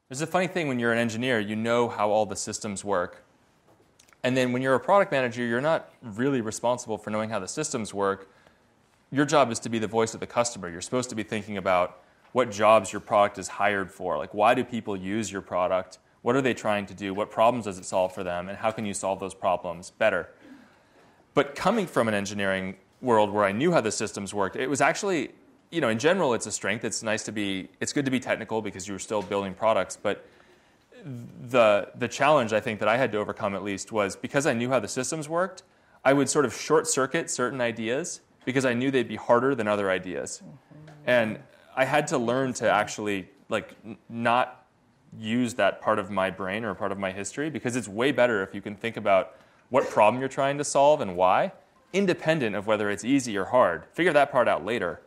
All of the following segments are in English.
There's a funny thing when you're an engineer, you know how all the systems work. And then when you're a product manager, you're not really responsible for knowing how the systems work. Your job is to be the voice of the customer. You're supposed to be thinking about what jobs your product is hired for. Like, why do people use your product? What are they trying to do? What problems does it solve for them? And how can you solve those problems better? But coming from an engineering world where I knew how the systems worked, it was actually, in general, it's a strength. It's good to be technical because you're still building products. But the challenge, I think, that I had to overcome at least was because I knew how the systems worked, I would sort of short circuit certain ideas because I knew they'd be harder than other ideas. And I had to learn to actually not use that part of my brain or part of my history, because it's way better if you can think about what problem you're trying to solve and why, independent of whether it's easy or hard. Figure that part out later.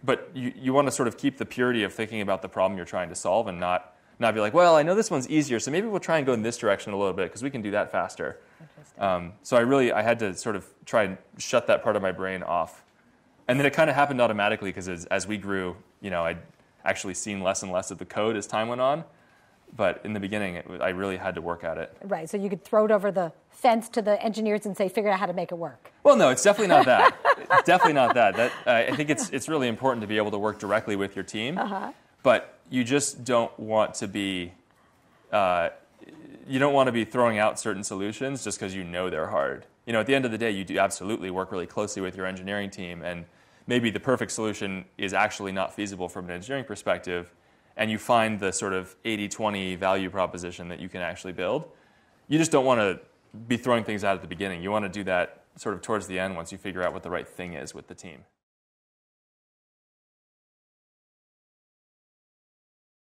But you want to sort of keep the purity of thinking about the problem you're trying to solve and not be like, well, I know this one's easier, so maybe we'll try and go in this direction a little bit because we can do that faster. So I had to sort of try and shut that part of my brain off. And then it kind of happened automatically because as we grew, I'd actually seen less and less of the code as time went on. But in the beginning, I really had to work at it. Right, so you could throw it over the fence to the engineers and say, figure out how to make it work. Well, no, it's definitely not that. Definitely not that. I think it's really important to be able to work directly with your team. But you just don't want to be throwing out certain solutions just because you know they're hard. At the end of the day, you do absolutely work really closely with your engineering team, and maybe the perfect solution is actually not feasible from an engineering perspective, and you find the sort of 80-20 value proposition that you can actually build. You just don't want to be throwing things out at the beginning. You want to do that sort of towards the end once you figure out what the right thing is with the team.